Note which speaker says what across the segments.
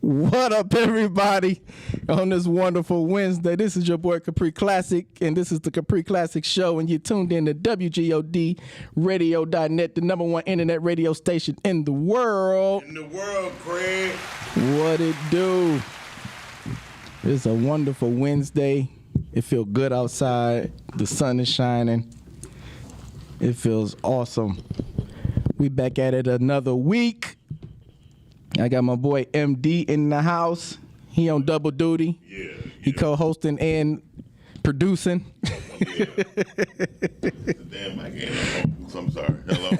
Speaker 1: What up, everybody? On this wonderful Wednesday, this is your boy Capree Classic, and this is the Capree Classic Show, and you tuned in to WGODradio.net, the number one internet radio station in the world.
Speaker 2: In the world, Craig.
Speaker 1: What it do? It's a wonderful Wednesday. It feels good outside. The sun is shining. It feels awesome. We back at it another week. I got my boy MD in the house. He on double duty.
Speaker 2: Yeah.
Speaker 1: He co-hosting and producing.
Speaker 2: Yeah. Damn, I can't. I'm sorry. Hello.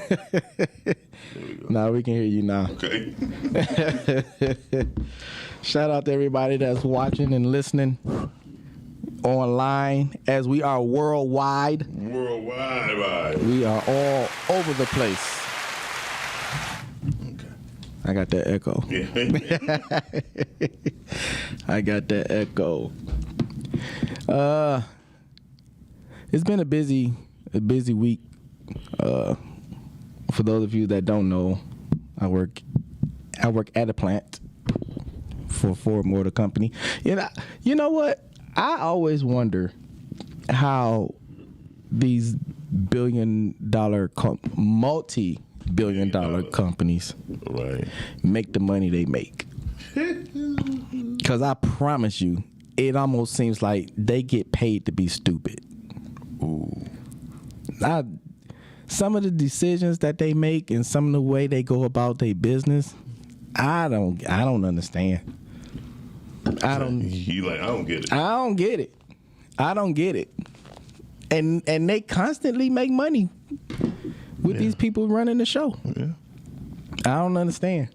Speaker 1: Nah, we can hear you now.
Speaker 2: Okay.
Speaker 1: Shout out to everybody that's watching and listening online, as we are worldwide.
Speaker 2: Worldwide.
Speaker 1: We are all over the place.
Speaker 2: Okay.
Speaker 1: I got that echo.
Speaker 2: Yeah.
Speaker 1: I got that echo. It's been a busy week. For those of you that don't know, I work at a plant for Ford Motor Company. You know what? I always wonder how these multi-billion-dollar companies make the money they make. Because I promise you, it almost seems like they get paid to be stupid.
Speaker 2: Ooh.
Speaker 1: Some of the decisions that they make and some of the way they go about their business, I don't understand. I don't get it. I don't get it. And they constantly make money with these people running the show.
Speaker 2: Yeah.
Speaker 1: I don't understand.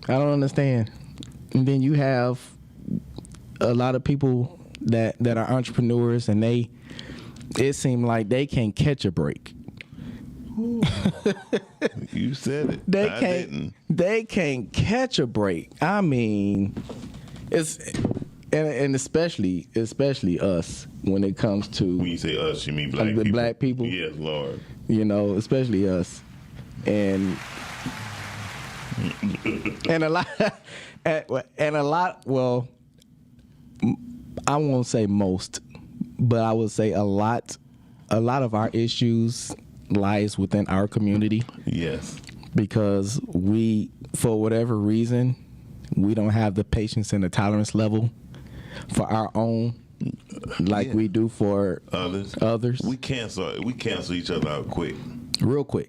Speaker 1: And then you have a lot of people that are entrepreneurs, and it seems like they can't catch a break.
Speaker 2: You said it.
Speaker 1: They can't catch a break. I mean, it's and especially us when it comes to,
Speaker 2: when you say us, you mean black people?
Speaker 1: Black people.
Speaker 2: Yes, Lord.
Speaker 1: Especially us, and a lot. Well, I won't say most, but I would say a lot of our issues lies within our community.
Speaker 2: Yes.
Speaker 1: Because we, for whatever reason, we don't have the patience and the tolerance level for our own like we do for others.
Speaker 2: We cancel each other out quick.
Speaker 1: Real quick.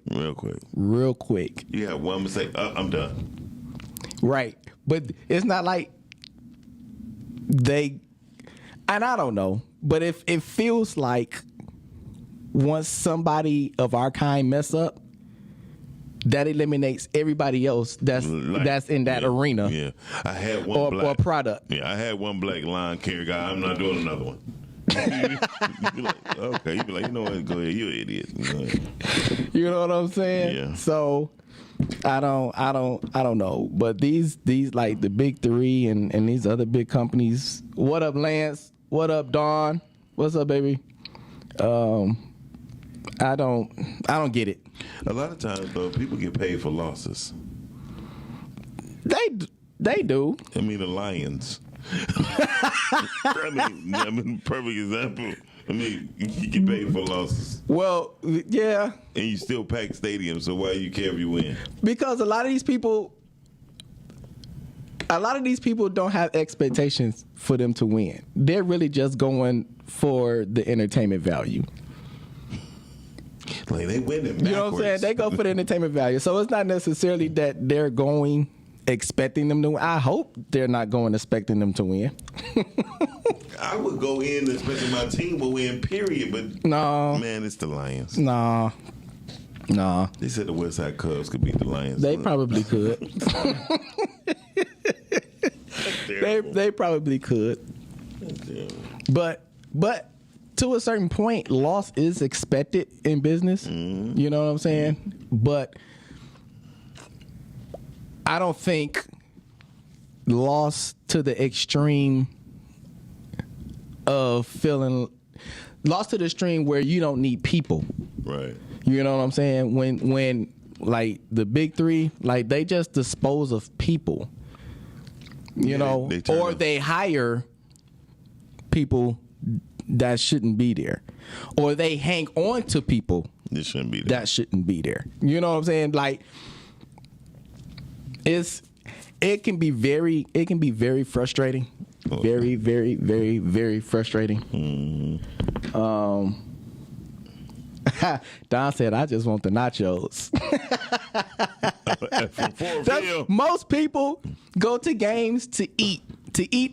Speaker 2: You have one mistake, I'm done.
Speaker 1: Right. But it's not like and I don't know, but if it feels like once somebody of our kind mess up, that eliminates everybody else that's in that arena.
Speaker 2: Yeah, I had one
Speaker 1: or product.
Speaker 2: Yeah, I had one black lawn care guy. I'm not doing another one. You'd be like, okay. You'd be like, you know what? Go ahead. You're an idiot.
Speaker 1: You know what I'm saying?
Speaker 2: Yeah.
Speaker 1: So I don't know. But these like the big three and these other big companies. What up, Lance? What up, Dawn? What's up, baby? I don't get it.
Speaker 2: A lot of times, though, people get paid for losses.
Speaker 1: They do.
Speaker 2: I mean, the Lions. I mean, perfect example. I mean, you get paid for losses.
Speaker 1: Well, yeah.
Speaker 2: And you still pack stadiums, so why you care if you win?
Speaker 1: Because a lot of these people don't have expectations for them to win. They're really just going for the entertainment value.
Speaker 2: Like, they win it backwards.
Speaker 1: You know what I'm saying? They go for the entertainment value. So it's not necessarily that they're going expecting them to win. I hope they're not going expecting them to win.
Speaker 2: I would go in expecting my team will win, period. But
Speaker 1: no,
Speaker 2: man, it's the Lions.
Speaker 1: No.
Speaker 2: They said the West Side Cubs could beat the Lions.
Speaker 1: They probably could. They probably could. But to a certain point, loss is expected in business. Mm-hmm. You know what I'm saying? But I don't think loss to the extreme of feeling lost to the extreme where you don't need people.
Speaker 2: Right.
Speaker 1: You know what I'm saying? When like the big three, like they just dispose of people. you know, or they hire people that shouldn't be there, or they hang on to people
Speaker 2: that shouldn't be there.
Speaker 1: You know what I'm saying? Like, it can be very frustrating. Very, very, very, very frustrating. Don said, "I just want the nachos." Most people go to games to eat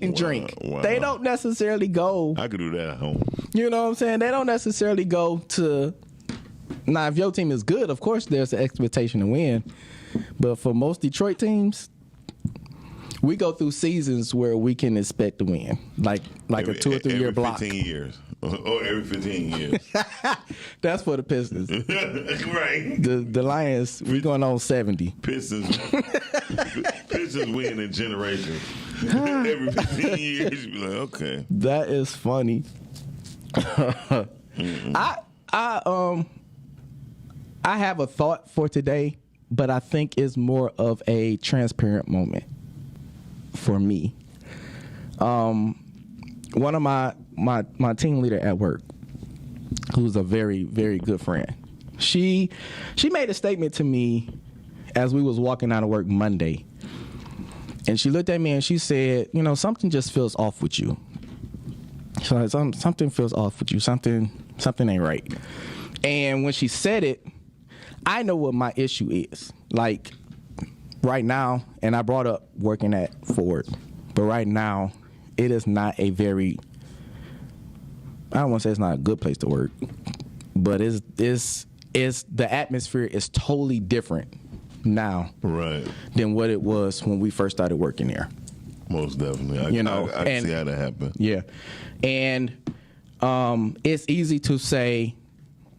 Speaker 1: and drink.
Speaker 2: Wow.
Speaker 1: They don't necessarily go.
Speaker 2: I could do that at home.
Speaker 1: You know what I'm saying? They don't necessarily go to. Now, if your team is good, of course, there's an expectation to win. But for most Detroit teams, we go through seasons where we can expect to win, like a 2 or 3 year block.
Speaker 2: 15 years. Or every 15 years.
Speaker 1: That's for the Pistons.
Speaker 2: Right.
Speaker 1: The Lions, we're going on 70.
Speaker 2: Pistons win in generations. Every 15 years, you be like, okay.
Speaker 1: That is funny. I have a thought for today, but I think it's more of a transparent moment for me. One of my team leader at work, who's a very, very good friend, she made a statement to me as we was walking out of work Monday, and she looked at me and she said, "You know, something just feels off with you." So like, something feels off with you. Something ain't right. And when she said it, I know what my issue is. Like right now, and I brought up working at Ford, but right now, it is not a very, I don't want to say it's not a good place to work, but it's the atmosphere is totally different now,
Speaker 2: right,
Speaker 1: than what it was when we first started working there.
Speaker 2: Most definitely. I can see how that happened.
Speaker 1: Yeah. And it's easy to say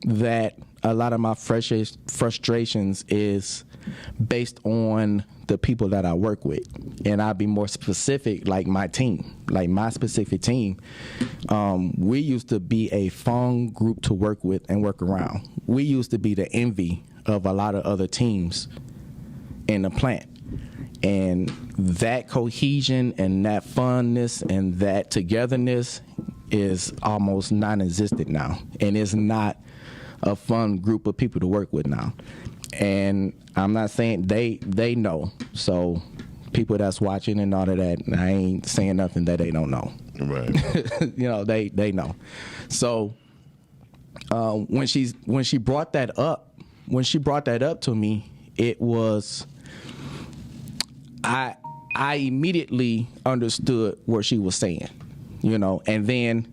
Speaker 1: that a lot of my frustrations is based on the people that I work with. And I'll be more specific, like my team, like my specific team. We used to be a fun group to work with and work around. We used to be the envy of a lot of other teams in the plant. And that cohesion and that funness and that togetherness is almost non-existent now. And it's not a fun group of people to work with now. And I'm not saying they know. So people that's watching and all of that, I ain't saying nothing that they don't know.
Speaker 2: Right.
Speaker 1: You know, they know. So when she brought that up to me, it was I immediately understood what she was saying, you know. And then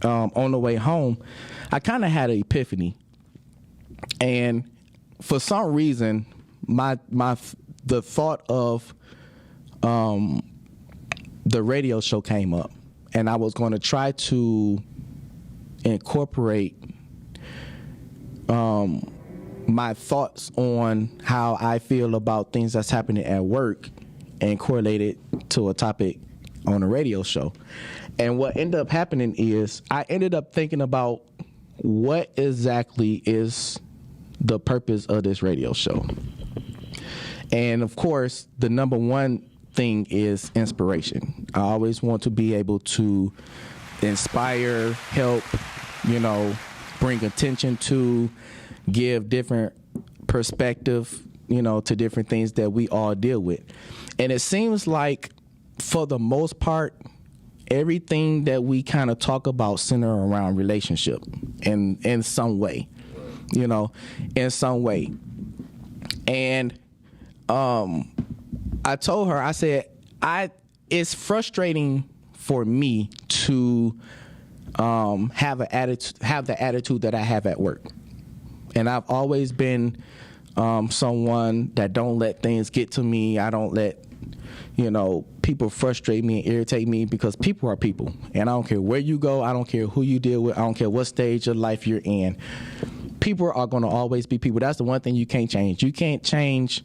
Speaker 1: on the way home, I kind of had an epiphany, and for some reason, the thought of the radio show came up, and I was going to try to incorporate my thoughts on how I feel about things that's happening at work and correlate it to a topic on a radio show. And what ended up happening is I ended up thinking about what exactly is the purpose of this radio show. And of course, the number one thing is inspiration. I always want to be able to inspire, help, you know, bring attention to, give different perspective, you know, to different things that we all deal with. And it seems like, for the most part, everything that we kind of talk about center around relationship in some way, you know, in some way. And I told her, I said, it's frustrating for me to have the attitude that I have at work. And I've always been someone that don't let things get to me. I don't let, you know, people frustrate me and irritate me, because people are people. And I don't care where you go. I don't care who you deal with. I don't care what stage of life you're in. People are going to always be people. That's the one thing you can't change. You can't change,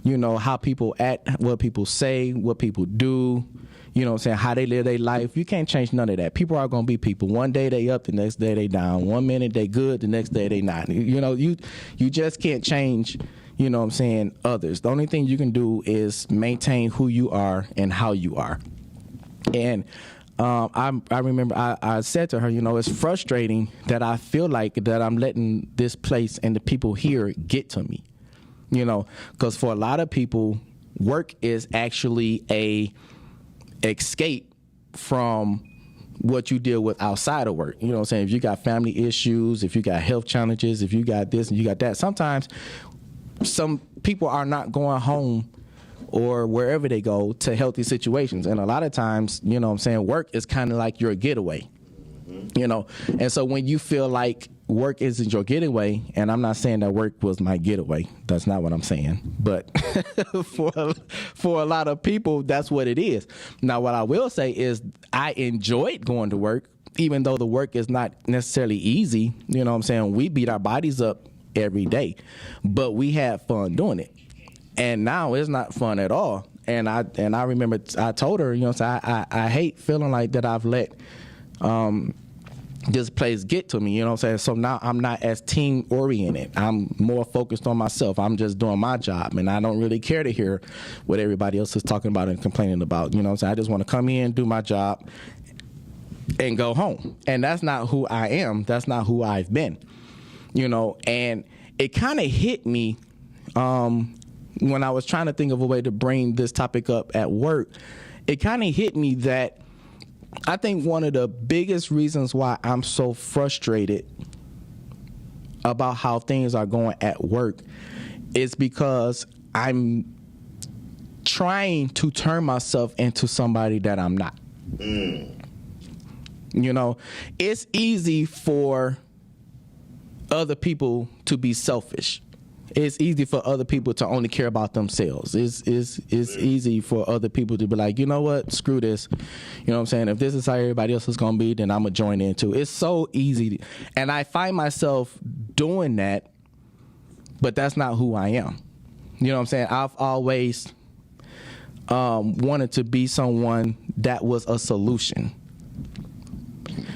Speaker 1: you know, how people act, what people say, what people do, you know what I'm saying, how they live their life. You can't change none of that. People are going to be people. One day they up, the next day they down. 1 minute they good, the next day they not. You know, you just can't change, you know what I'm saying, others. The only thing you can do is maintain who you are and how you are. And I remember I said to her, you know, it's frustrating that I feel like that I'm letting this place and the people here get to me, you know, because for a lot of people, work is actually a escape from what you deal with outside of work. You know what I'm saying? If you got family issues, if you got health challenges, if you got this and you got that, sometimes some people are not going home or wherever they go to healthy situations. And a lot of times, you know what I'm saying, work is kind of like your getaway, you know? And so when you feel like work isn't your getaway, and I'm not saying that work was my getaway, that's not what I'm saying, but for a lot of people, that's what it is. Now, what I will say is I enjoyed going to work, even though the work is not necessarily easy. You know what I'm saying? We beat our bodies up every day, but we had fun doing it. And now it's not fun at all. And I remember I told her, you know, so I hate feeling like that I've let this place get to me, you know what I'm saying? So now I'm not as team oriented. I'm more focused on myself. I'm just doing my job, and I don't really care to hear what everybody else is talking about and complaining about. You know what I'm saying? I just want to come in, do my job, and go home. And that's not who I am. That's not who I've been. You know, and it kind of hit me when I was trying to think of a way to bring this topic up at work. It kind of hit me that I think one of the biggest reasons why I'm so frustrated about how things are going at work is because I'm trying to turn myself into somebody that I'm not. You know, it's easy for other people to be selfish. It's easy for other people to only care about themselves. It's easy for other people to be like, you know what, screw this. You know what I'm saying? If this is how everybody else is going to be, then I'm going to join in too. It's so easy. And I find myself doing that, but that's not who I am. You know what I'm saying? I've always wanted to be someone that was a solution.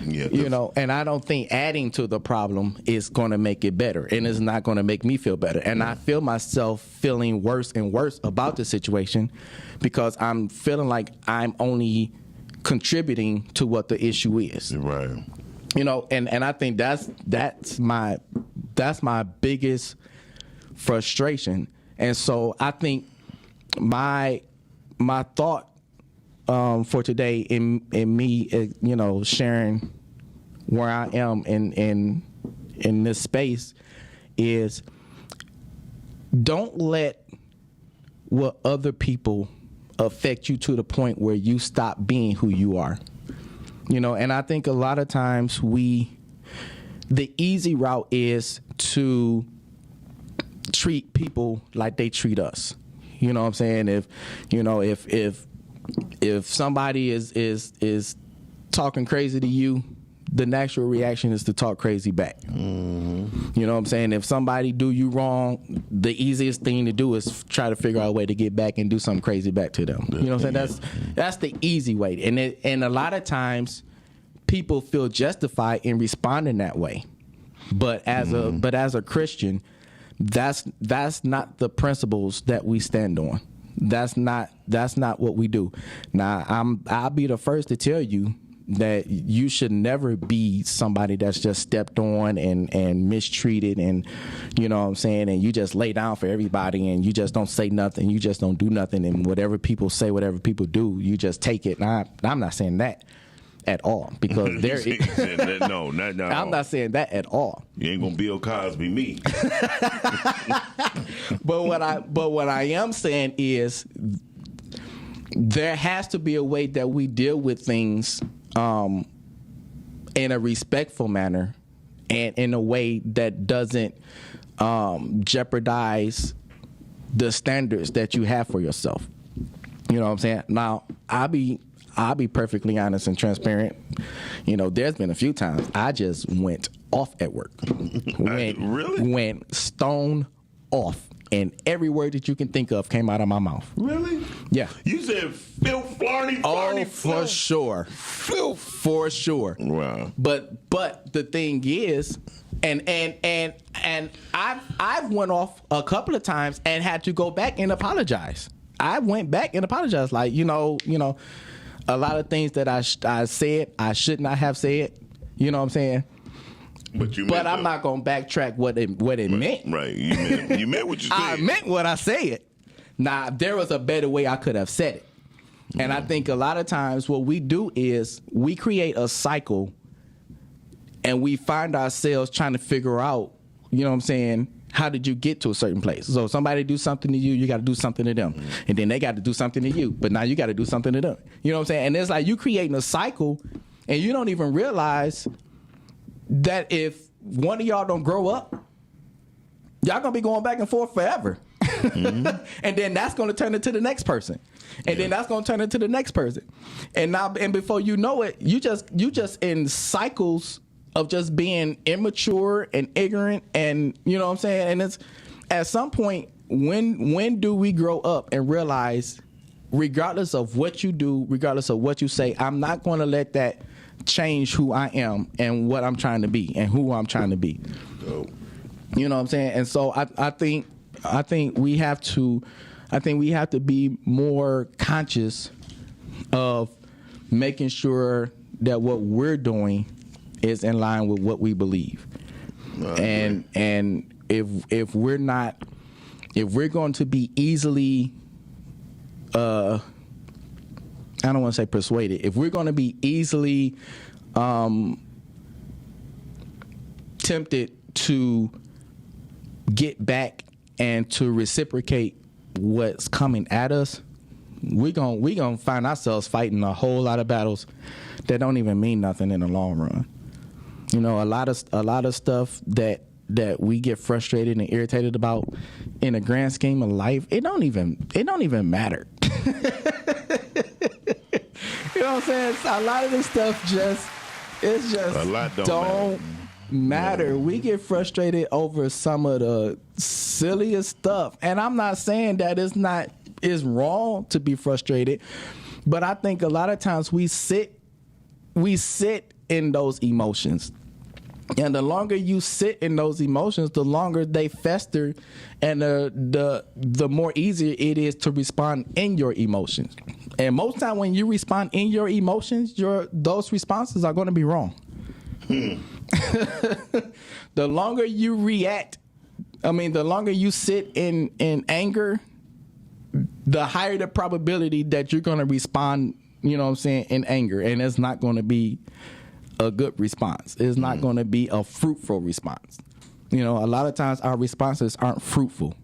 Speaker 1: Yeah, you know, and I don't think adding to the problem is going to make it better, and it's not going to make me feel better. And I feel myself feeling worse and worse about the situation because I'm feeling like I'm only contributing to what the issue is.
Speaker 2: Right.
Speaker 1: You know, and I think that's my biggest frustration. And so I think my thought for today in me, you know, sharing where I am in this space is don't let what other people affect you to the point where you stop being who you are. You know, and I think a lot of times the easy route is to treat people like they treat us. You know what I'm saying? If somebody is talking crazy to you, the natural reaction is to talk crazy back. Mm-hmm. You know what I'm saying? If somebody do you wrong, the easiest thing to do is try to figure out a way to get back and do something crazy back to them. You know what I'm saying? That's the easy way. And a lot of times people feel justified in responding that way. But as a Christian, that's not the principles that we stand on. That's not what we do. Now, I'll be the first to tell you that you should never be somebody that's just stepped on and mistreated, and you know what I'm saying, and you just lay down for everybody and you just don't say nothing, you just don't do nothing, and whatever people say, whatever people do, you just take it. Now, I'm not saying that at all, because there is
Speaker 2: no, not
Speaker 1: I'm not saying that at all.
Speaker 2: You ain't gonna Bill Cosby me.
Speaker 1: But what I am saying is there has to be a way that we deal with things in a respectful manner and in a way that doesn't jeopardize the standards that you have for yourself. You know what I'm saying? Now, I'll be perfectly honest and transparent. You know, there's been a few times I just went off at work. Went stone off. And every word that you can think of came out of my mouth.
Speaker 2: Really?
Speaker 1: Yeah.
Speaker 2: You said filth, flarney,
Speaker 1: oh, for sure. Filth. For sure.
Speaker 2: Wow.
Speaker 1: But the thing is, and And I've went off a couple of times and had to go back and apologize. I went back and apologized, like, you know, a lot of things that I said I should not have said. You know what I'm saying? But I'm not gonna backtrack what it meant.
Speaker 2: Right. You meant what you said.
Speaker 1: I meant what I said. Now, there was a better way I could have said it. And I think a lot of times what we do is we create a cycle and we find ourselves trying to figure out, you know what I'm saying, how did you get to a certain place? So somebody do something to you, you got to do something to them. And then they got to do something to you, but now you got to do something to them. You know what I'm saying? And it's like you creating a cycle and you don't even realize that if one of y'all don't grow up, y'all going to be going back and forth forever. And then that's going to turn into the next person. And then that's going to turn into the next person. And now, and before you know it, you just in cycles of just being immature and ignorant, and you know what I'm saying? And it's at some point, when do we grow up and realize, regardless of what you do, regardless of what you say, I'm not going to let that change who I am and what I'm trying to be and who I'm trying to be.
Speaker 2: Dope.
Speaker 1: You know what I'm saying? And so I think we have to be more conscious of making sure that what we're doing is in line with what we believe. And if we're going to be easily I don't want to say persuaded, if we're going to be easily tempted to get back and to reciprocate what's coming at us, we gonna find ourselves fighting a whole lot of battles that don't even mean nothing in the long run. You know, a lot of stuff that we get frustrated and irritated about in the grand scheme of life, it don't even matter. You know what I'm saying? A lot of this stuff don't matter. We get frustrated over some of the silliest stuff, and I'm not saying that it's wrong to be frustrated, but I think a lot of times we sit in those emotions, and the longer you sit in those emotions, the longer they fester, and the more easier it is to respond in your emotions. And most time when you respond in your emotions, those responses are going to be wrong. The longer you react, the longer you sit in anger, the higher the probability that you're going to respond, you know what I'm saying, in anger. And it's not going to be a good response. It's not going to be a fruitful response. You know, a lot of times our responses aren't fruitful.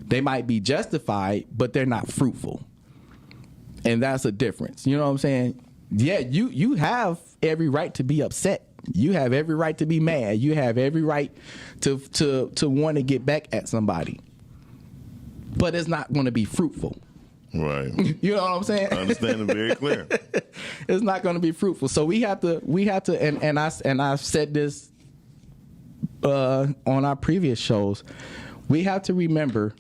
Speaker 1: They might be justified, but they're not fruitful. And that's a difference. You know what I'm saying? Yeah, you have every right to be upset. You have every right to be mad. You have every right to want to get back at somebody. But it's not going to be fruitful.
Speaker 2: Right.
Speaker 1: You know what I'm saying?
Speaker 2: I understand it very clear.
Speaker 1: It's not going to be fruitful. So we have to, and I've said this on our previous shows. We have to remember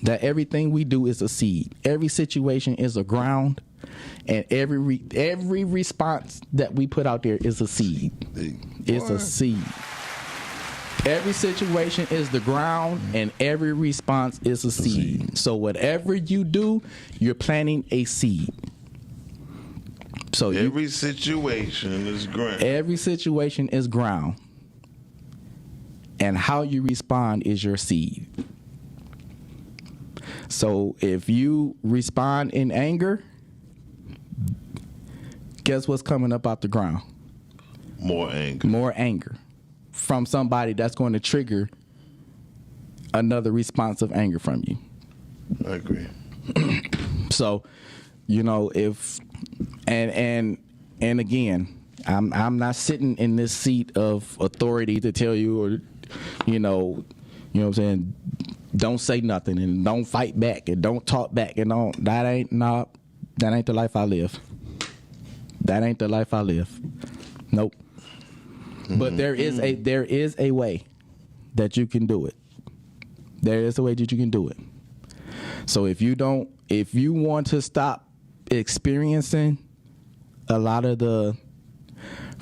Speaker 1: that everything we do is a seed. Every situation is a ground, and every response that we put out there is a seed. It's a seed. Every situation is the ground, and every response is a seed. So whatever you do, you're planting a seed. So
Speaker 2: every situation is ground.
Speaker 1: Every situation is ground. And how you respond is your seed. So if you respond in anger, guess what's coming up out the ground?
Speaker 2: More anger.
Speaker 1: More anger from somebody that's going to trigger another response of anger from you.
Speaker 2: I agree.
Speaker 1: So, you know, and again, I'm not sitting in this seat of authority to tell you, or you know what I'm saying, don't say nothing and don't fight back and don't talk back and that ain't the life I live. That ain't the life I live. Nope. But there is a way that you can do it. There is a way that you can do it. So if you want to stop experiencing a lot of the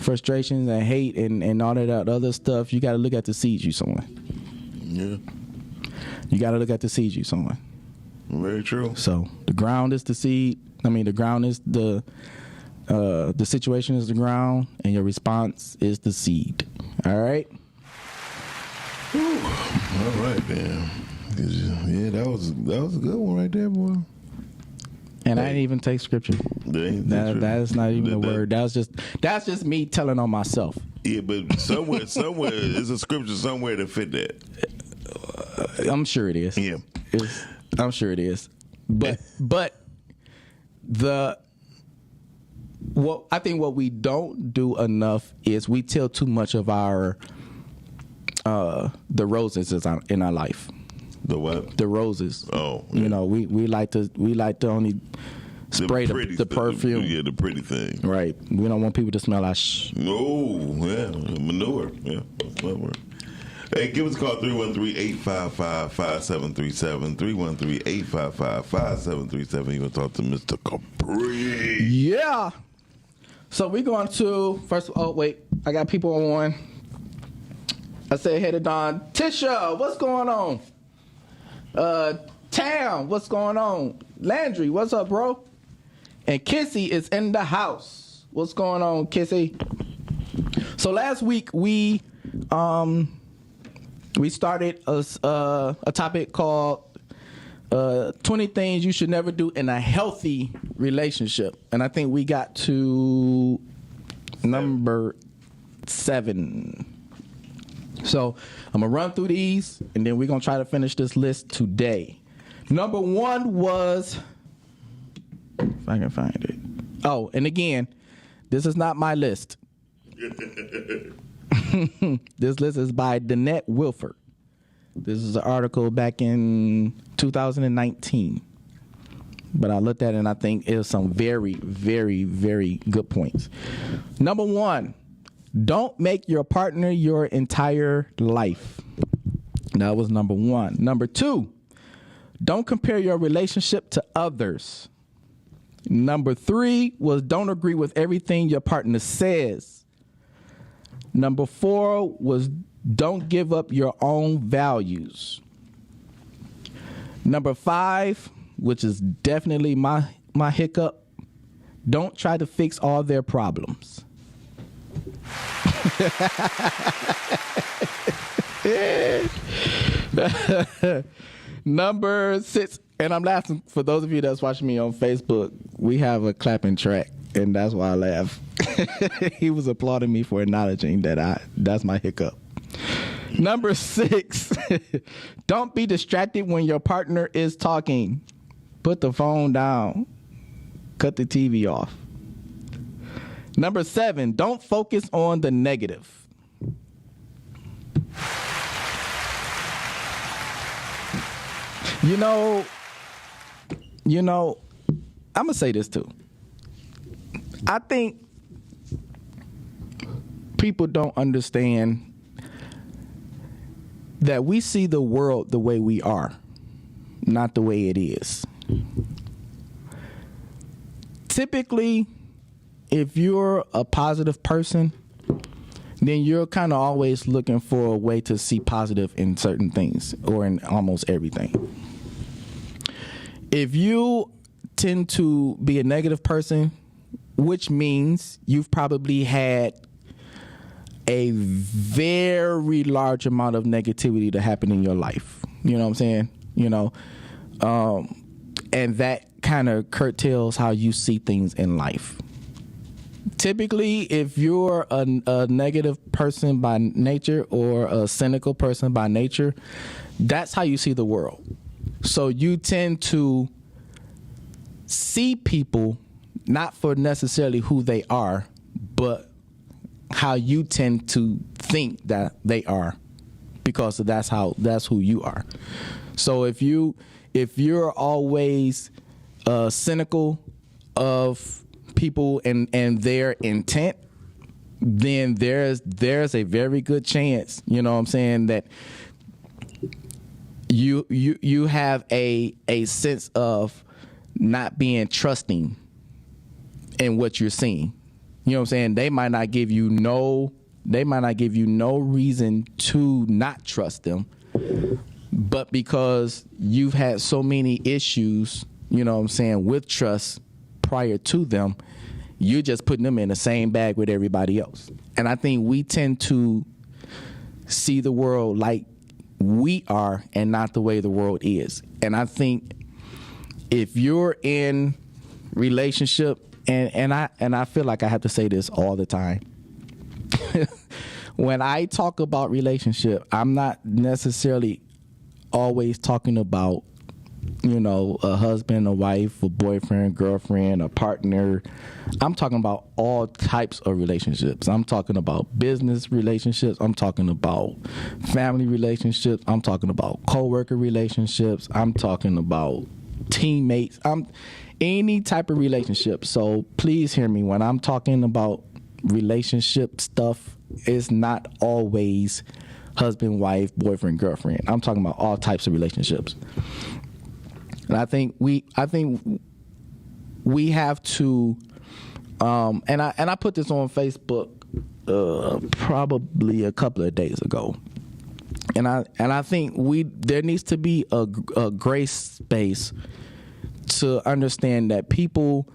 Speaker 1: frustrations and hate and all of that other stuff, you got to look at the seeds you sowing.
Speaker 2: Yeah.
Speaker 1: You got to look at the seeds you sowing.
Speaker 2: Very true.
Speaker 1: So the ground is the seed. The ground is the situation is the ground, and your response is the seed. All right.
Speaker 2: Whew. All right, man. Yeah, that was a good one right there, boy.
Speaker 1: And I didn't even take scripture. That is not even a word. That's just me telling on myself.
Speaker 2: Yeah, but somewhere there's a scripture somewhere to fit that.
Speaker 1: I'm sure it is.
Speaker 2: Yeah,
Speaker 1: I'm sure it is. But I think what we don't do enough is we tell too much of our the roses in our life.
Speaker 2: The what?
Speaker 1: The roses.
Speaker 2: Oh, yeah.
Speaker 1: You know, we like to only spray the perfume.
Speaker 2: Yeah, the pretty thing.
Speaker 1: Right. We don't want people to smell our
Speaker 2: No, yeah, manure. Yeah, that's my word. Hey, give us a call, 313-855-5737, 313-855-5737. You want to talk to Mr. Capree.
Speaker 1: Yeah. So we're going to, I got people on. I said, hey to Don. Tisha, what's going on? Tam, what's going on? Landry, what's up, bro? And Kissy is in the house. What's going on, Kissy? So last week we started a topic called 20 things you should never do in a healthy relationship, and I think we got to number 7. So I'm gonna run through these, and then we're gonna try to finish this list today. Number 1 was, if I can find it. Oh, and again, this is not my list. This list is by Danette Wilford. This is an article back in 2019. But I looked at it and I think it was some very, very, very good points. Number 1, don't make your partner your entire life. That was number 1. Number 2, don't compare your relationship to others. Number 3 was don't agree with everything your partner says. Number 4 was don't give up your own values. Number 5, which is definitely my hiccup, don't try to fix all their problems. Number 6, and I'm laughing for those of you that's watching me on Facebook, we have a clapping track, and that's why I laugh. He was applauding me for acknowledging that's my hiccup. Number 6, don't be distracted when your partner is talking. Put the phone down. Cut the TV off. Number 7, don't focus on the negative. You know, I'm going to say this too. I think people don't understand that we see the world the way we are, not the way it is. Typically, if you're a positive person, then you're kind of always looking for a way to see positive in certain things or in almost everything. If you tend to be a negative person, which means you've probably had a very large amount of negativity to happen in your life. You know what I'm saying? And that kind of curtails how you see things in life. Typically, if you're a negative person by nature or a cynical person by nature, that's how you see the world. So you tend to see people not for necessarily who they are, but how you tend to think that they are, because that's who you are. So if you're always cynical of people and their intent, then there's a very good chance, you know what I'm saying, that you have a sense of not being trusting in what you're seeing. You know what I'm saying? They might not give you no reason to not trust them. But because you've had so many issues, you know what I'm saying, with trust prior to them, you're just putting them in the same bag with everybody else. And I think we tend to see the world like we are and not the way the world is. And I think if you're in relationship, and I feel like I have to say this all the time. When I talk about relationship, I'm not necessarily always talking about, you know, a husband, a wife, a boyfriend, girlfriend, a partner. I'm talking about all types of relationships. I'm talking about business relationships. I'm talking about family relationships. I'm talking about coworker relationships. I'm talking about teammates. Any type of relationship. So please hear me when I'm talking about relationship stuff. It's not always husband, wife, boyfriend, girlfriend. I'm talking about all types of relationships. And I think we have to, and I put this on Facebook probably a couple of days ago, and I think there needs to be a grace space to understand that people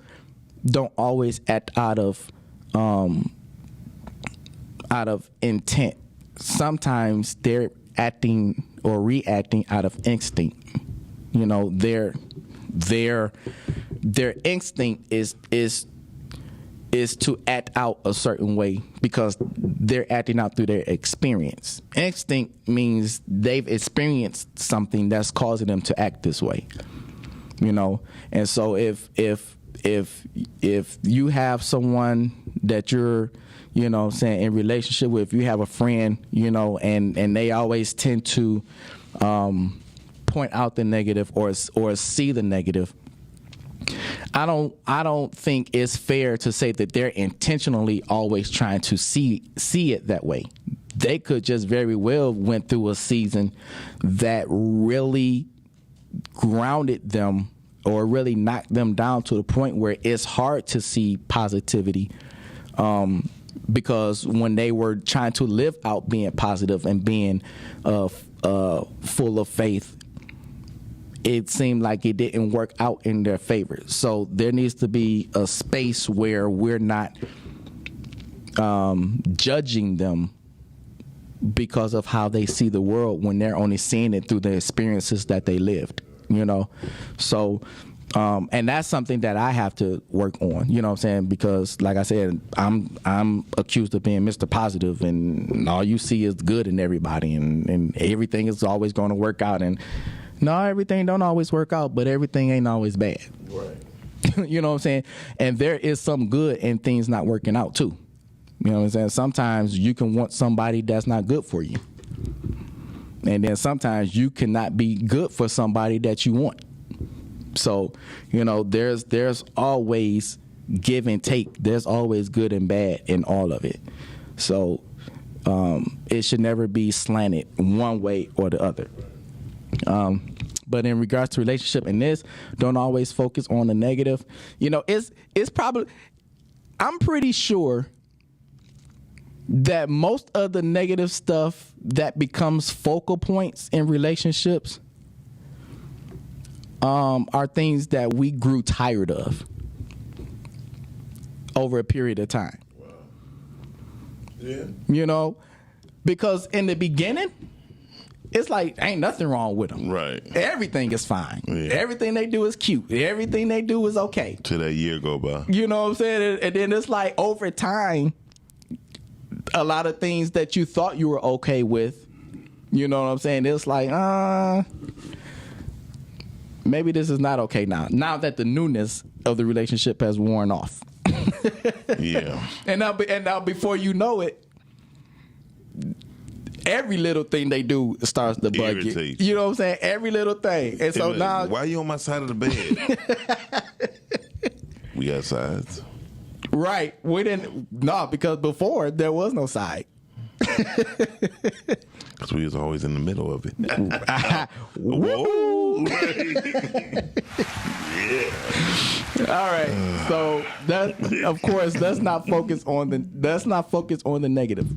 Speaker 1: don't always act out of intent. Sometimes they're acting or reacting out of instinct. You know, their instinct is to act out a certain way because they're acting out through their experience. Instinct means they've experienced something that's causing them to act this way. You know, and so if you have someone that you're, you know, saying in relationship with, if you have a friend, you know, and they always tend to point out the negative or see the negative, I don't think it's fair to say that they're intentionally always trying to see it that way. They could just very well went through a season that really grounded them or really knocked them down to the point where it's hard to see positivity, because when they were trying to live out being positive and being full of faith, it seemed like it didn't work out in their favor. So there needs to be a space where we're not judging them because of how they see the world when they're only seeing it through the experiences that they lived, you know? So, and that's something that I have to work on, you know what I'm saying? Because like I said, I'm accused of being Mr. Positive, and all you see is good in everybody, and everything is always going to work out. And no, everything don't always work out, but everything ain't always bad. Right. You know what I'm saying? And there is some good in things not working out too. You know what I'm saying? Sometimes you can want somebody that's not good for you. And then sometimes you cannot be good for somebody that you want. So, you know, there's always give and take. There's always good and bad in all of it. So it should never be slanted one way or the other. But in regards to relationship and this, don't always focus on the negative. You know, it's probably, I'm pretty sure that most of the negative stuff that becomes focal points in relationships are things that we grew tired of over a period of time.
Speaker 2: Wow. Yeah.
Speaker 1: You know, because in the beginning, it's like ain't nothing wrong with them.
Speaker 2: Right.
Speaker 1: Everything is fine.
Speaker 2: Yeah.
Speaker 1: Everything they do is cute. Everything they do is okay.
Speaker 2: Till that year go by.
Speaker 1: You know what I'm saying? And then it's like over time, a lot of things that you thought you were okay with, you know what I'm saying? It's like, maybe this is not okay now. Now that the newness of the relationship has worn off.
Speaker 2: Yeah.
Speaker 1: And now before you know it, every little thing they do starts to bug you. You know what I'm saying? Every little thing. And so now,
Speaker 2: why are you on my side of the bed? We got sides.
Speaker 1: Right. We didn't. No, because before there was no side.
Speaker 2: Because we was always in the middle of it.
Speaker 1: Woo!
Speaker 2: Yeah.
Speaker 1: All right. So that, of course, let's not focus on the negative.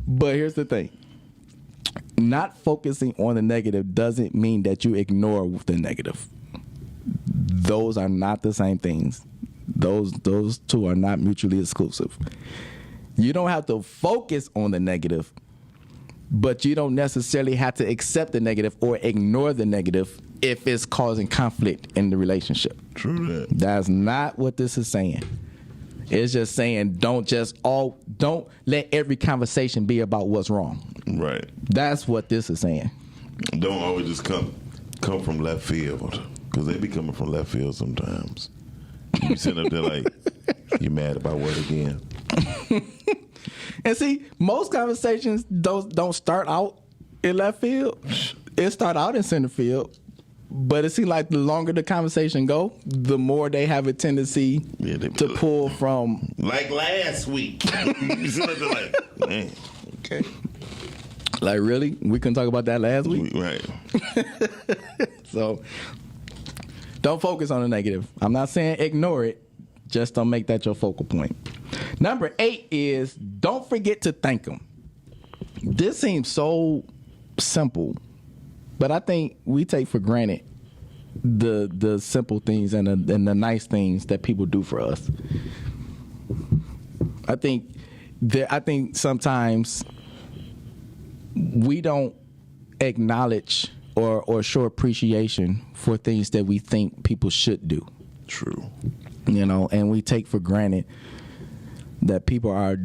Speaker 1: But here's the thing. Not focusing on the negative doesn't mean that you ignore the negative. Those are not the same things. Those two are not mutually exclusive. You don't have to focus on the negative, but you don't necessarily have to accept the negative or ignore the negative if it's causing conflict in the relationship.
Speaker 2: True that.
Speaker 1: That's not what this is saying. It's just saying don't let every conversation be about what's wrong.
Speaker 2: Right.
Speaker 1: That's what this is saying.
Speaker 2: Don't always just come from left field, because they be coming from left field sometimes. You be sitting up there like, you mad about what again?
Speaker 1: And see, most conversations don't start out in left field. It start out in center field. But it seems like the longer the conversation go, the more they have a tendency to pull from.
Speaker 2: Like last week. You sit up there like, man, okay.
Speaker 1: Like, really? We couldn't talk about that last week?
Speaker 2: Right.
Speaker 1: So, don't focus on the negative. I'm not saying ignore it. Just don't make that your focal point. Number 8 is don't forget to thank them. This seems so simple, but I think we take for granted the simple things and the nice things that people do for us. I think sometimes we don't acknowledge or show appreciation for things that we think people should do.
Speaker 2: True.
Speaker 1: You know, and we take for granted that people are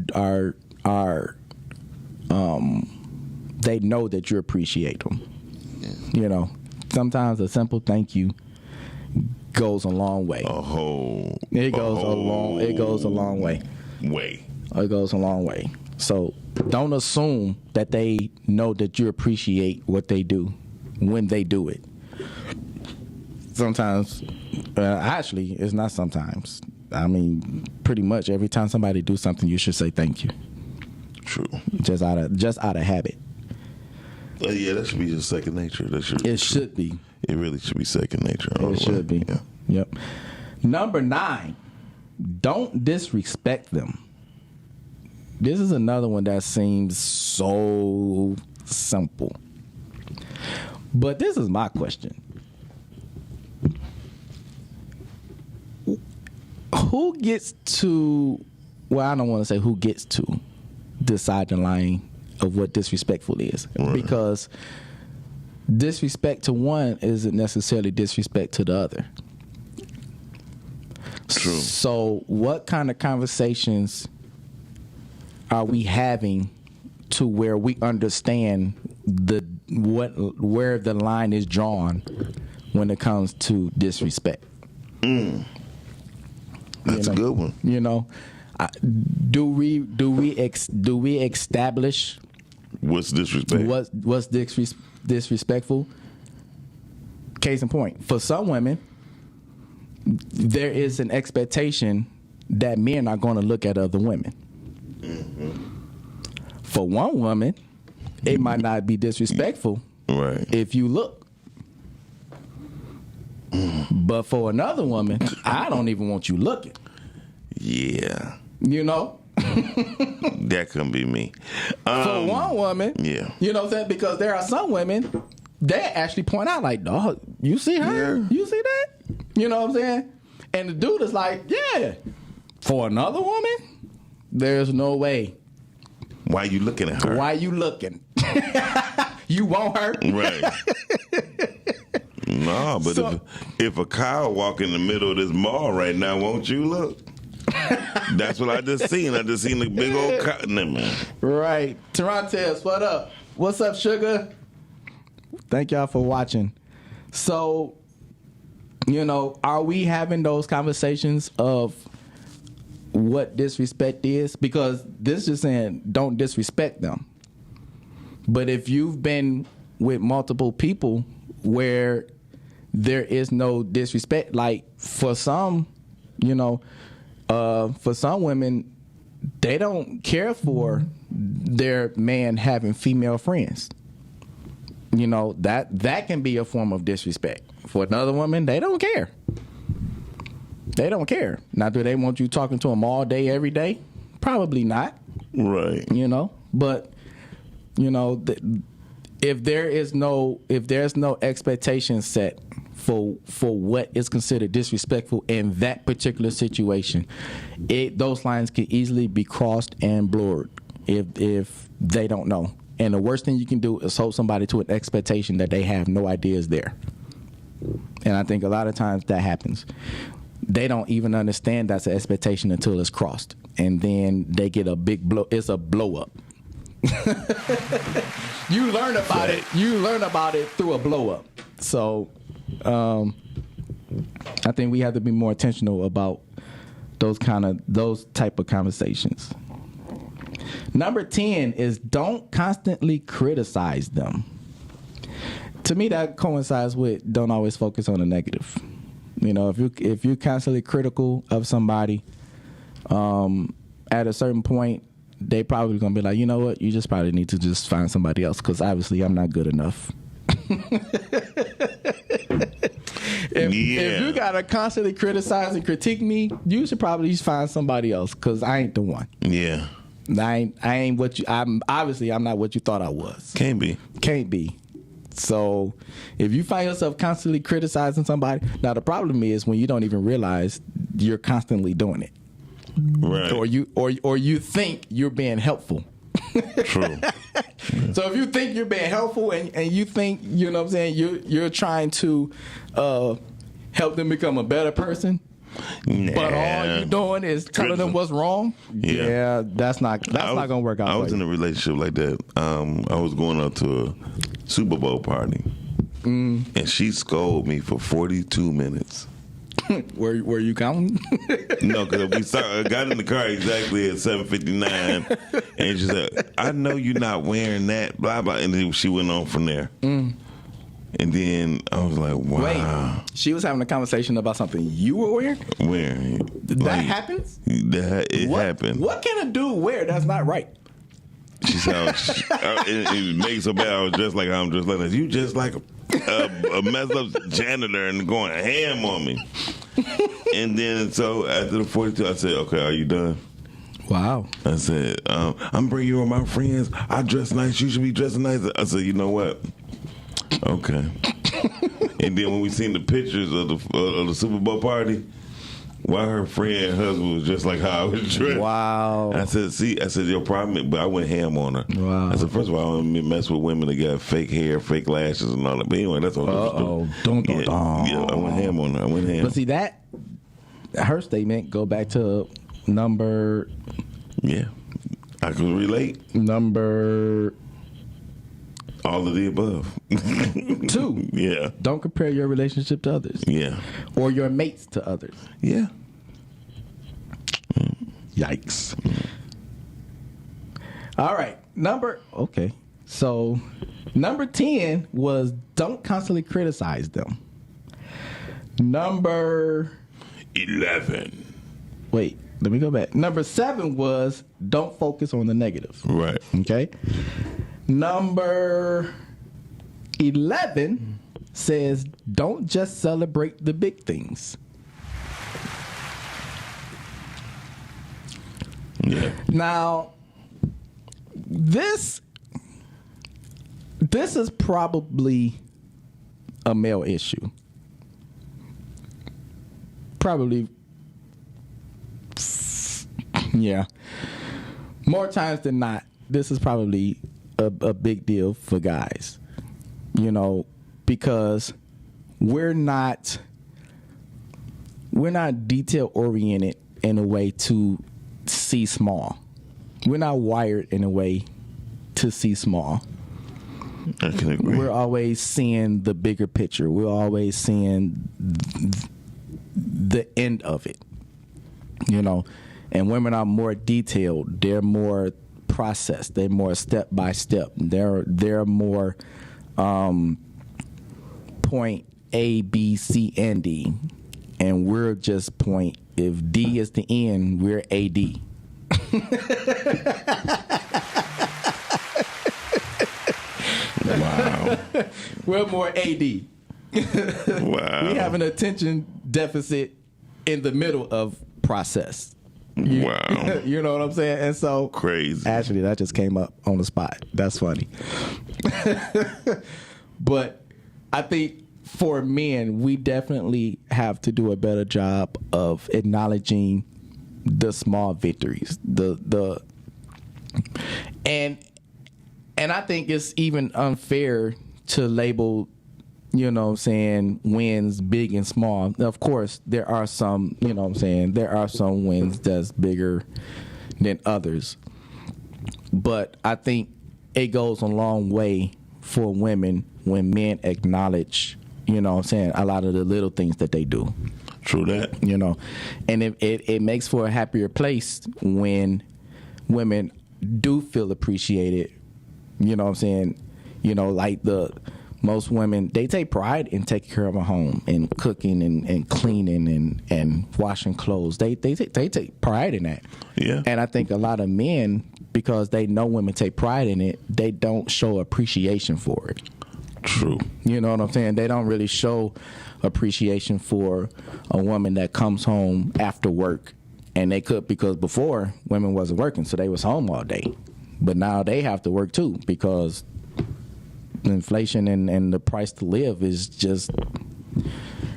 Speaker 1: they know that you appreciate them. Yeah. You know, sometimes a simple thank you goes a long way. It goes a long way. It goes a long way. So don't assume that they know that you appreciate what they do when they do it. Sometimes, actually, it's not sometimes. I mean, pretty much every time somebody do something, you should say thank you.
Speaker 2: True.
Speaker 1: Just out of habit.
Speaker 2: Yeah, that should be just second nature.
Speaker 1: It should be.
Speaker 2: It really should be second nature.
Speaker 1: It should be.
Speaker 2: Yeah.
Speaker 1: Yep. Number 9, don't disrespect them. This is another one that seems so simple. But this is my question. Who gets to, well, I don't want to say who gets to decide the line of what disrespectful is. Right. Because disrespect to one isn't necessarily disrespect to the other.
Speaker 2: True.
Speaker 1: So what kind of conversations are we having to where we understand where the line is drawn when it comes to disrespect?
Speaker 2: That's a good one.
Speaker 1: You know, do we establish
Speaker 2: what's disrespect?
Speaker 1: What's disrespectful? Case in point, for some women, there is an expectation that men are going to look at other women. Mm-hmm. For one woman, it might not be disrespectful,
Speaker 2: right,
Speaker 1: if you look. But for another woman, I don't even want you looking.
Speaker 2: Yeah.
Speaker 1: You know?
Speaker 2: That couldn't be me.
Speaker 1: For one woman,
Speaker 2: yeah.
Speaker 1: You know what I'm saying? Because there are some women that actually point out, like, dog, you see her? Yeah. You see that? You know what I'm saying? And the dude is like, yeah. For another woman, there's no way.
Speaker 2: Why you looking at her?
Speaker 1: Why you looking? You want her?
Speaker 2: Right. No, but so, if a cow walk in the middle of this mall right now, won't you look? That's what I just seen. I just seen the big old cow. Man.
Speaker 1: Right. Torontes, what up? What's up, sugar? Thank y'all for watching. So, you know, are we having those conversations of what disrespect is? Because this is saying don't disrespect them. But if you've been with multiple people where there is no disrespect, like for some, you know, for some women, they don't care for their man having female friends. You know, that can be a form of disrespect For another woman, they don't care. They don't care. Now, do they want you talking to them all day, every day? Probably not.
Speaker 2: Right.
Speaker 1: But if there's no expectation set for what is considered disrespectful in that particular situation, those lines can easily be crossed and blurred if they don't know. And the worst thing you can do is hold somebody to an expectation that they have no idea is there. And I think a lot of times that happens. They don't even understand that's an expectation until it's crossed. And then they get a big blow. It's a blow up. You learn about it. You learn about it through a blow up. So I think we have to be more intentional about those type of conversations. Number 10 is don't constantly criticize them. To me, that coincides with don't always focus on the negative. If you're constantly critical of somebody, at a certain point, they probably gonna be like, you know what, you just probably need to just find somebody else because obviously I'm not good enough. If you gotta constantly criticize and critique me, you should probably just find somebody else because I ain't the one.
Speaker 2: Yeah.
Speaker 1: I ain't what you. I'm not what you thought I was.
Speaker 2: Can't be.
Speaker 1: So if you find yourself constantly criticizing somebody, now the problem is when you don't even realize you're constantly doing it,
Speaker 2: right?
Speaker 1: Or you think you're being helpful.
Speaker 2: True.
Speaker 1: So if you think you're being helpful and you think what I'm saying, you're trying to help them become a better person. Nah. But all you're doing is telling them what's wrong. Yeah, that's not gonna work out.
Speaker 2: I was in a relationship like that. I was going out to a Super Bowl party, and she scolded me for 42 minutes.
Speaker 1: Were you counting?
Speaker 2: No, because I got in the car exactly at 7:59, and she said, "I know you're not wearing that." Blah blah, and then she went on from there. And then I was like, wow.
Speaker 1: Wait, she was having a conversation about something you were wearing?
Speaker 2: Wearing.
Speaker 1: That happens?
Speaker 2: It happened.
Speaker 1: What can a dude wear that's not right?
Speaker 2: She said, it makes her bad. I was just like, I'm just like this. You just like a messed up janitor and going ham on me. And then, so after the 42, I said, okay, are you done?
Speaker 1: Wow.
Speaker 2: I said, I'm bringing you all my friends. I dress nice. You should be dressing nice. I said, you know what? Okay. And then when we seen the pictures of the Super Bowl party, why her friend and husband was just like how I was dressed.
Speaker 1: Wow.
Speaker 2: I said, your problem, but I went ham on her.
Speaker 1: Wow.
Speaker 2: I said, first of all, I don't mess with women that got fake hair, fake lashes, and all that. But anyway, that's all. Yeah, I went ham on her.
Speaker 1: But see that her statement go back to number.
Speaker 2: Yeah, I can relate.
Speaker 1: Number.
Speaker 2: All of the above.
Speaker 1: 2.
Speaker 2: Yeah.
Speaker 1: Don't compare your relationship to others.
Speaker 2: Yeah.
Speaker 1: Or your mates to others.
Speaker 2: Yeah.
Speaker 1: Yikes. All right. Okay. So, number 10 was don't constantly criticize them. Number
Speaker 2: 11.
Speaker 1: Wait, let me go back. Number 7 was don't focus on the negative.
Speaker 2: Right.
Speaker 1: Okay. Number 11 says, don't just celebrate the big things.
Speaker 2: Yeah.
Speaker 1: Now, this is probably a male issue. Probably, yeah. More times than not, this is probably a big deal for guys, because we're not detail oriented in a way to see small. We're not wired in a way to see small.
Speaker 2: I can agree.
Speaker 1: We're always seeing the bigger picture. We're always seeing the end of it, and women are more detailed. They're more processed. They're more step by step. They're more point A, B, C, and D, and we're just point. If D is the end, we're AD.
Speaker 2: Wow.
Speaker 1: We're more AD.
Speaker 2: Wow.
Speaker 1: We have an attention deficit in the middle of process.
Speaker 2: Wow.
Speaker 1: You know what I'm saying? And so
Speaker 2: Crazy.
Speaker 1: Actually, that just came up on the spot. That's funny. But I think for men, we definitely have to do a better job of acknowledging the small victories. And I think it's even unfair to label, you know what I'm saying, wins big and small. Of course, there are some, you know what I'm saying, there are some wins that's bigger than others. But I think it goes a long way for women when men acknowledge, you know what I'm saying, a lot of the little things that they do.
Speaker 2: True that.
Speaker 1: You know, and it makes for a happier place when women do feel appreciated. You know what I'm saying? You know, like most women, they take pride in taking care of a home and cooking and cleaning and washing clothes. They take pride in that.
Speaker 2: Yeah.
Speaker 1: And I think a lot of men, because they know women take pride in it, they don't show appreciation for it.
Speaker 2: True.
Speaker 1: You know what I'm saying? They don't really show appreciation for a woman that comes home after work, and they could, because before women wasn't working, so they was home all day. But now they have to work too, because inflation and the price to live is just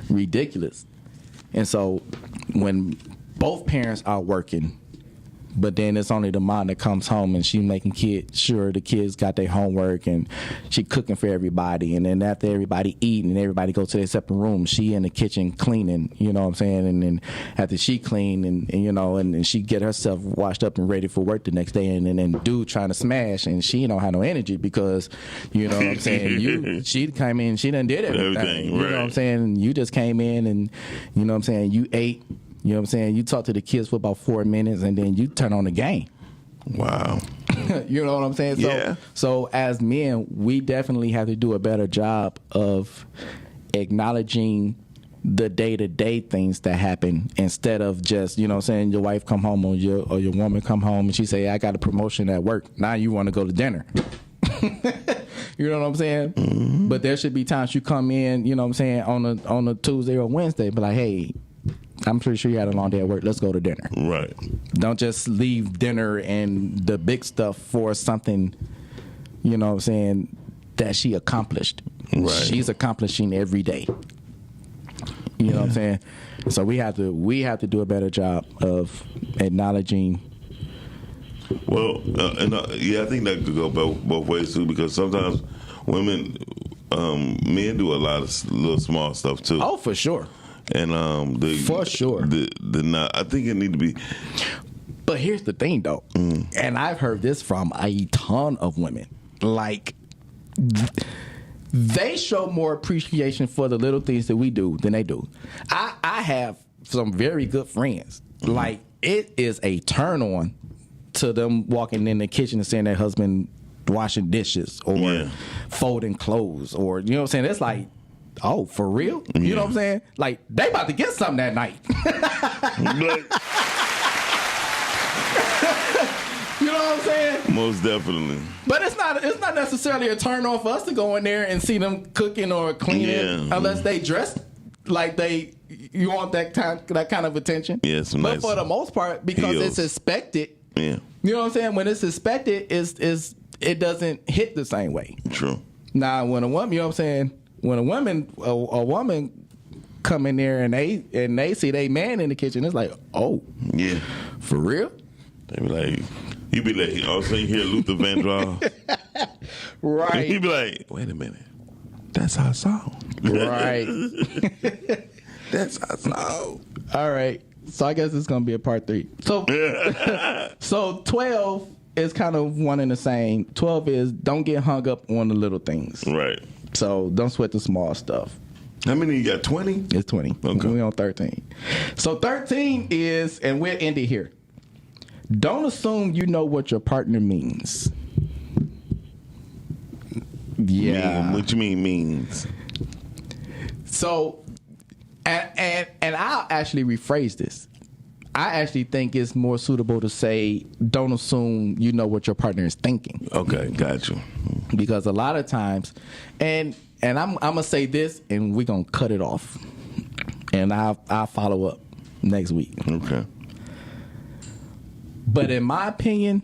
Speaker 1: ridiculous. And so when both parents are working, but then it's only the mom that comes home and she making sure the kids got their homework, and she cooking for everybody. And then after everybody eating and everybody go to their separate rooms, she in the kitchen cleaning, you know what I'm saying? And then after she clean and you know, and she get herself washed up and ready for work the next day, and then dude trying to smash, and she don't have no energy because, you know what I'm saying, she came in, she done did everything. You know what I'm saying? You just came in and, you know what I'm saying, you ate. You know what I'm saying? You talk to the kids for about 4 minutes, and then you turn on the game.
Speaker 2: Wow.
Speaker 1: You know what I'm saying?
Speaker 2: Yeah.
Speaker 1: So as men, we definitely have to do a better job of acknowledging the day-to-day things that happen, instead of just, you know what I'm saying, your wife come home or your woman come home and she say, I got a promotion at work. Now you want to go to dinner. You know what I'm saying? Mm-hmm. But there should be times you come in, you know what I'm saying, on a Tuesday or Wednesday, but like, hey, I'm pretty sure you had a long day at work. Let's go to dinner.
Speaker 2: Right.
Speaker 1: Don't just leave dinner and the big stuff for something, you know what I'm saying, that she accomplished. Right. She's accomplishing every day. You know what I'm saying? So we have to do a better job of acknowledging.
Speaker 2: Well, I think that could go both ways too, because sometimes men do a lot of little small stuff too.
Speaker 1: Oh, for sure.
Speaker 2: And
Speaker 1: for sure.
Speaker 2: I think it need to be.
Speaker 1: But here's the thing, though, and I've heard this from a ton of women. Like, they show more appreciation for the little things that we do than they do. I have some very good friends. Like, it is a turn on to them walking in the kitchen and seeing their husband washing dishes or folding clothes, or, you know what I'm saying? It's like, oh, for real? You know what I'm saying? Like, they about to get something that night. You know what I'm saying?
Speaker 2: Most definitely.
Speaker 1: But it's not necessarily a turn on for us to go in there and see them cooking or cleaning unless they dress like you want that kind of attention.
Speaker 2: Yes,
Speaker 1: but for the most part, because it's expected. Yeah. You know what I'm saying? When it's expected, it doesn't hit the same way.
Speaker 2: True.
Speaker 1: Now, when a woman, you know what I'm saying? When a woman come in there and they see they man in the kitchen, it's like, oh, yeah, for real?
Speaker 2: They be like, you be like, all of a sudden you hear Luther Vandross,
Speaker 1: right?
Speaker 2: You be like, wait a minute, that's our song,
Speaker 1: right?
Speaker 2: That's our song.
Speaker 1: All right, so I guess it's gonna be a part 3. So, so 12 is kind of one and the same. 12 is don't get hung up on the little things,
Speaker 2: right?
Speaker 1: So don't sweat the small stuff.
Speaker 2: How many you got? 20?
Speaker 1: It's 20. Okay. We're on 13. So 13 is, and we'll end it here. Don't assume you know what your partner means. Yeah.
Speaker 2: What you mean means?
Speaker 1: So, and I'll actually rephrase this. I actually think it's more suitable to say, don't assume you know what your partner is thinking.
Speaker 2: Okay, got you.
Speaker 1: Because a lot of times, and I'm gonna say this, and we're gonna cut it off, and I'll follow up next week.
Speaker 2: Okay.
Speaker 1: But in my opinion,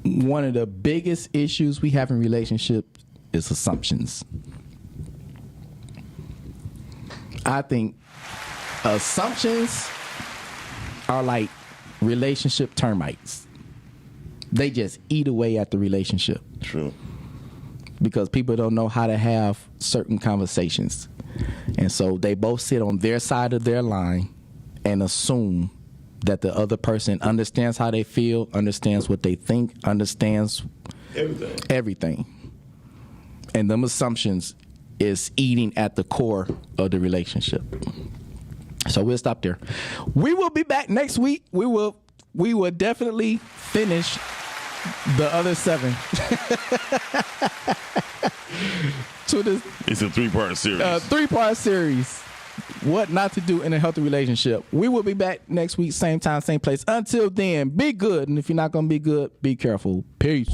Speaker 1: one of the biggest issues we have in relationships is assumptions. I think assumptions are like relationship termites. They just eat away at the relationship.
Speaker 2: True.
Speaker 1: Because people don't know how to have certain conversations. And so they both sit on their side of their line and assume that the other person understands how they feel, understands what they think, understands everything. And them assumptions is eating at the core of the relationship. So we'll stop there. We will be back next week. We will definitely finish the other 7. To this,
Speaker 2: it's a 3-part series.
Speaker 1: 3-part series. What not to do in a healthy relationship. We will be back next week, same time, same place. Until then, be good. And if you're not going to be good, be careful. Peace.